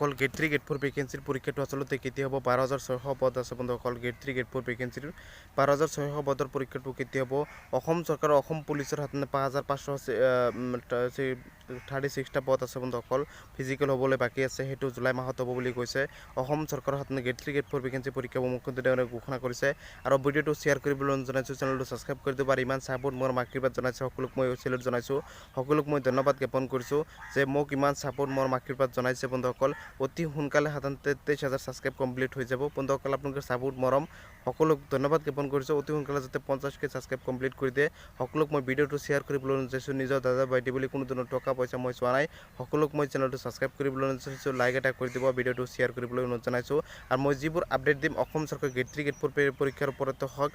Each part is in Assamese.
বন্ধুসকল গেট 3 গেট 4 ভেকেন্সিৰ পৰীক্ষাটো আচলতে কেতিয়া হ'ব 12600 পদ আছে বন্ধুসকল গেট 3 গেট 4 ভেকেন্সিৰ 12600 পদৰ পৰীক্ষাটো কেতিয়া হ'ব অসম চৰকাৰৰ অসম পুলিচৰ হাতনে 5536টা পদ আছে বন্ধুসকল ফিজিক্যাল হ'বলৈ বাকী আছে হেতু জুলাই মাহত হ'ব বুলি কৈছে অসম চৰকাৰৰ হাতনে গেট 3 গেট 4 ভেকেন্সি পৰীক্ষা মুখ্যমন্ত্ৰী ডাঙৰীয়াই ঘোষণা কৰিছে আৰু ভিডিঅ'টো শ্বেয়াৰ কৰিবলৈ জনাইছো চেনেলটো সাবস্ক্ৰাইব কৰি দিব আৰু ইমান সাপোৰ্ট মোৰ মাকৃবাদ জনাইছো সকলোক মই চেলেট জনাইছো সকলোক মই ধন্যবাদ জ্ঞাপন কৰিছো যে মোক ইমান সাপোৰ্ট মোৰ মাকৃবাদ জনাইছে বন্ধুসকল অতি সোনকালে সাধাৰণতে 23000 সাবস্ক্ৰাইব কমপ্লিট হৈ যাব বন্ধুসকল আপোনালোকৰ সাপোৰ্ট মৰম সকলোক ধন্যবাদ জ্ঞাপন কৰিছো অতি সোনকালে যাতে 50k সাবস্ক্ৰাইব কমপ্লিট কৰি দিয়ে সকলোক মই ভিডিঅ'টো শ্বেয়াৰ কৰিবলৈ জনাইছো নিজৰ দাদা ভাইটি বুলি কোনো ধৰণৰ টকা পইচা মই চোৱা নাই সকলোক মই চেনেলটো সাবস্ক্ৰাইব কৰিবলৈ জনাইছো লাইক এটা কৰি দিব ভিডিঅ'টো শ্বেয়াৰ কৰিবলৈ জনাইছো আৰু মই যিবোৰ আপডেট দিম অসম চৰকাৰ গেট 3 গেট 4 পৰীক্ষাৰ ওপৰত হক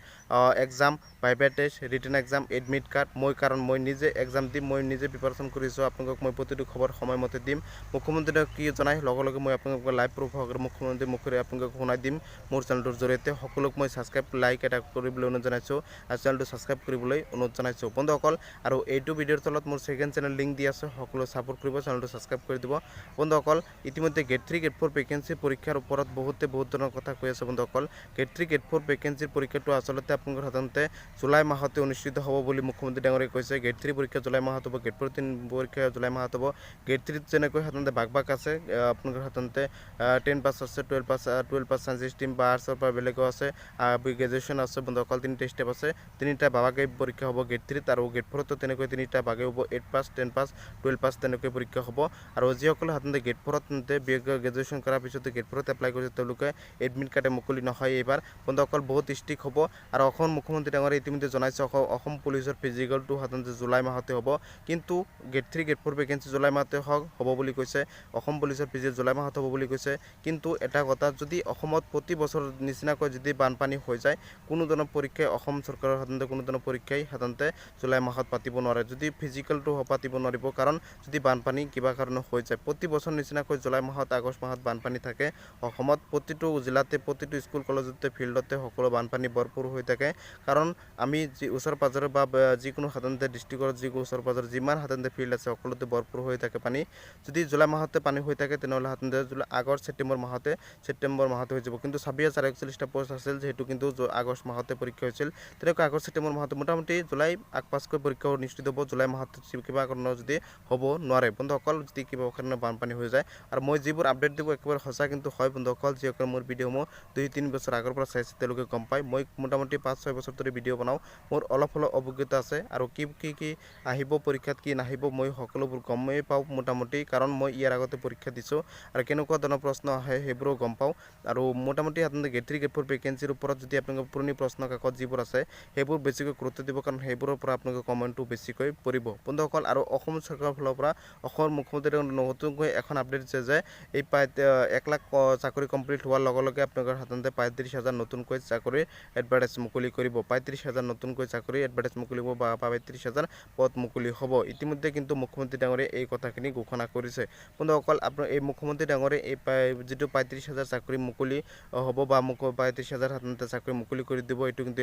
exam viva test written exam admit card মই কাৰণ মই নিজে এক্সাম দিম মই নিজে প্ৰিপাৰেচন কৰিছো আপোনালোকক মই প্ৰতিটো খবৰ সময়মতে দিম মুখ্যমন্ত্ৰীয়ে কি জনাই লগে মই আপোনালোকক লাইভ প্ৰুফ মুখ্যমন্ত্ৰী মুখৰে আপোনালোকক শুনাই দিম মোৰ চেনেলটোৰ জৰিয়তে সকলোক মই সাবস্ক্ৰাইব লাইক এটা কৰিবলৈ জনাইছো আৰু চেনেলটো সাবস্ক্ৰাইব কৰিবলৈ অনুৰোধ জনাইছো বন্ধুসকল আৰু এইটো ভিডিঅ'ৰ তলত মোৰ সেকেন্ড চেনেল লিংক দি আছে সকলো সাপোৰ্ট কৰিব চেনেলটো সাবস্ক্ৰাইব কৰি দিব বন্ধুসকল ইতিমধ্যে গেট 3 গেট 4 ভেকেন্সি পৰীক্ষাৰ ওপৰত বহুত ধৰণৰ কথা কৈ আছে বন্ধুসকল গেট 3 গেট 4 ভেকেন্সিৰ পৰীক্ষাটো আচলতে আপোনালোকৰ সাধাৰণতে জুলাই মাহতে অনুষ্ঠিত হ'ব বুলি মুখ্যমন্ত্ৰী ডাঙৰীয়াই কৈছে গেট 3 পৰীক্ষা জুলাই মাহত হ'ব গেট 4 পৰীক্ষা জুলাই মাহত হ'ব গেট 3 যেনেকৈ সাধাৰণতে ভাগ আছে আপোনালোকৰ সাধাৰণতে 10 পাস আছে 12 পাস সায়েন্স ষ্ট্ৰীম বা আৰ্টছৰ পৰা বেলেগো আছে গ্ৰেজুৱেশ্যন আছে বন্ধুসকল তিনিটা ষ্টেপ আছে তিনিটা ভাগে পৰীক্ষা হ'ব গেট 3 আৰু গেট 4 তো তেনেকৈ তিনিটা ভাগে হ'ব 8 পাস 10 পাস 12 পাস তেনেকৈ পৰীক্ষা হ'ব আৰু যিসকলে সাধাৰণতে গেট 4 তে গ্ৰেজুৱেশ্যন কৰাৰ পিছত গেট 4 তে এপ্লাই কৰিছে তেওঁলোকে এডমিট কাৰ্ডে মুকলি নহয় এইবাৰ বন্ধুসকল বহুত ষ্ট্ৰিক হ'ব আৰু অসম মুখ্যমন্ত্ৰী ডাঙৰীয়াই ইতিমধ্যে জনাইছে অসম পুলিচৰ ফিজিকেলটো সাধাৰণতে জুলাই মাহতে হ'ব কিন্তু গেট 3 গেট 4 ভেকেন্সি জুলাই মাহতে হ'ব বুলি কৈছে অসম পুলিচৰ ফিজিকেল জুলাই মাহত হ'ব বুলি কৈছে কিন্তু এটা কথা যদি অসমত প্ৰতি বছৰ নিচিনাকৈ যদি বানপানী হৈ যায় কোনো ধৰণৰ পৰীক্ষাই অসম চৰকাৰৰ সাধাৰণতে কোনো ধৰণৰ পৰীক্ষাই সাধাৰণতে জুলাই মাহত পাতিব নোৱাৰে যদি ফিজিকেলটো পাতিব নোৱাৰিব কাৰণ যদি বানপানী কিবা কাৰণে হৈ যায় প্ৰতি বছৰ নিচিনাকৈ জুলাই মাহত আগষ্ট মাহত বানপানী থাকে অসমত প্ৰতিটো জিলাতে প্ৰতিটো স্কুল কলেজতে ফিল্ডতে সকলো বানপানী ভৰপূৰ হৈ থাকে কাৰণ আমি যি ওচৰ পাজৰে বা যিকোনো সাধাৰণতে ডিষ্ট্ৰিক্টৰ যিকোনো ওচৰ পাজৰে যিমান সাধাৰণতে ফিল্ড আছে সকলোতে ভৰপূৰ হৈ থাকে পানী যদি জুলাই মাহতে পানী হৈ থাকে তেনেহ'লে সাধাৰণতে জুলাই আগষ্ট ছেপ্টেম্বৰ মাহতে হৈ যাব কিন্তু 26041টা পোষ্ট আছিল যেহেতু কিন্তু আগষ্ট মাহতে পৰীক্ষা হৈছিল তেনেকৈ আগষ্ট ছেপ্টেম্বৰ মাহতে মোটামুটি জুলাই আগপাছকৈ পৰীক্ষা অনুষ্ঠিত হ'ব জুলাই মাহত কিবা কাৰণত যদি হ'ব নোৱাৰে বন্ধুসকল যদি কিবা কাৰণে বানপানী হৈ যায় আৰু মই যিবোৰ আপডেট দিব একেবাৰে সঁচা কিন্তু হয় বন্ধুসকল যিসকলে মোৰ ভিডিঅ'সমূহ 2-3 বছৰ আগৰ পৰা চাইছে তেওঁলোকে গম পায় মই মোটামুটি 5-6 বছৰ ধৰি ভিডিঅ' বনাওঁ মোৰ অলপ অভিজ্ঞতা আছে আৰু কি আহিব পৰীক্ষাত কি নাহিব মই সকলোবোৰ গমেই পাওঁ মোটামুটি কাৰণ মই ইয়াৰ আগতে পৰীক্ষা দিছোঁ আৰু কেনেকুৱা ধৰণৰ প্ৰশ্ন আহে সেইবোৰো গম পাওঁ আৰু মোটামুটি আপোনালোকে গেট 3 গেট 4 ভেকেন্সিৰ ওপৰত যদি আপোনালোকৰ পুৰণি প্ৰশ্ন কাকত যিবোৰ আছে সেইবোৰ বেছিকৈ গুৰুত্ব দিব কাৰণ সেইবোৰৰ পৰা আপোনালোকে কমেণ্টটো বেছিকৈ পৰিব বন্ধুসকল আৰু অসম চৰকাৰৰ ফালৰ পৰা অসমৰ মুখ্যমন্ত্ৰীয়ে নতুনকৈ এখন আপডেট দিছে যে এই 1 লাখ চাকৰি কমপ্লিট হোৱাৰ লগে আপোনালোকৰ সাধাৰণতে 35000 নতুনকৈ চাকৰি এডভাৰটাইজ মুকলি কৰিব 35000 নতুনকৈ চাকৰি এডভাৰটাইজ মুকলি হ'ব বা 35000 পদ মুকলি হ'ব ইতিমধ্যে কিন্তু মুখ্যমন্ত্ৰী ডাঙৰীয়াই এই কথাখিনি ঘোষণা কৰিছে বন্ধুসকল আপোনাৰ এই মুখ্যমন্ত্ৰী ডাঙৰীয়াই এই যিটো 35000 চাকৰি মুকলি হ'ব বা 35000 সাধাৰণতে চাকৰি মুকলি কৰি দিব এইটো কিন্তু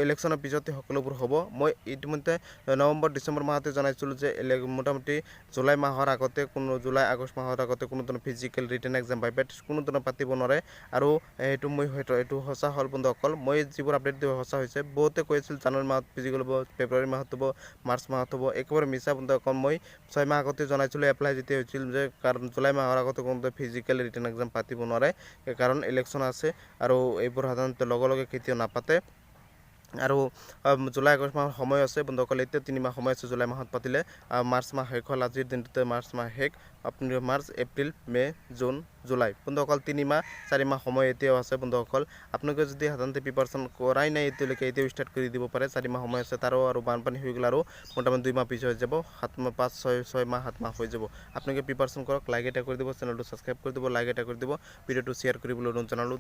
ইলেকশ্যনৰ পিছতে সকলোবোৰ হ'ব মই ইতিমধ্যে নৱেম্বৰ ডিচেম্বৰ মাহতে জনাইছিলোঁ যে মোটামুটি জুলাই মাহৰ আগতে জুলাই আগষ্ট মাহৰ আগতে কোনো ধৰণৰ physical written exam viva test কোনো ধৰণৰ পাতিব নোৱাৰে আৰু এইটো মই হয়তো এইটো সঁচা হ'ল বন্ধুসকল মই যিবোৰ আপডেট দিব সঁচা হৈছে বহুতে কৈছিল জানুৱাৰী মাহত ফিজিকেল হ'ব ফেব্ৰুৱাৰী মাহত হ'ব মাৰ্চ মাহত হ'ব একেবাৰে মিছা বন্ধুসকল মই 6 মাহ আগতে জনাইছিলোঁ এপ্লাই যেতিয়া হৈছিল যে কাৰণ জুলাই মাহৰ আগতে কোনো ফিজিকেল ৰিটেন এক্সাম পাতিব নোৱাৰে কাৰণ ইলেকশ্যন আছে আৰু এইবোৰ সাধাৰণতে লগে কেতিয়াও নাপাতে আৰু জুলাই আগষ্ট মাহৰ সময় আছে বন্ধুসকল এতিয়া 3 মাহ সময় আছে জুলাই মাহত পাতিলে মাৰ্চ মাহ শেষ হ'ল আজিৰ দিনটোতে মাৰ্চ মাহ শেষ আপুনি March April May June July বন্ধুসকল 3 মাহ 4 মাহ সময় এতিয়াও আছে বন্ধুসকল আপোনালোকে যদি সাধাৰণতে প্ৰিপাৰেচন কৰাই নাই এতিয়ালৈকে এতিয়াও ষ্টাৰ্ট কৰি দিব পাৰে 4 মাহ সময় আছে তাৰো আৰু বানপানী হৈ গ'ল আৰু মোটামুটি 2 মাহ পিছ হৈ যাব 7 মাহ 6 মাহ 7 মাহ হৈ যাব আপোনালোকে প্ৰিপাৰেচন কৰক লাইক এটা কৰি দিব চেনেলটো সাবস্ক্ৰাইব কৰি দিব লাইক এটা কৰি দিব ভিডিঅ'টো শ্বেয়াৰ কৰিবলৈ অনুৰোধ জনালোঁ।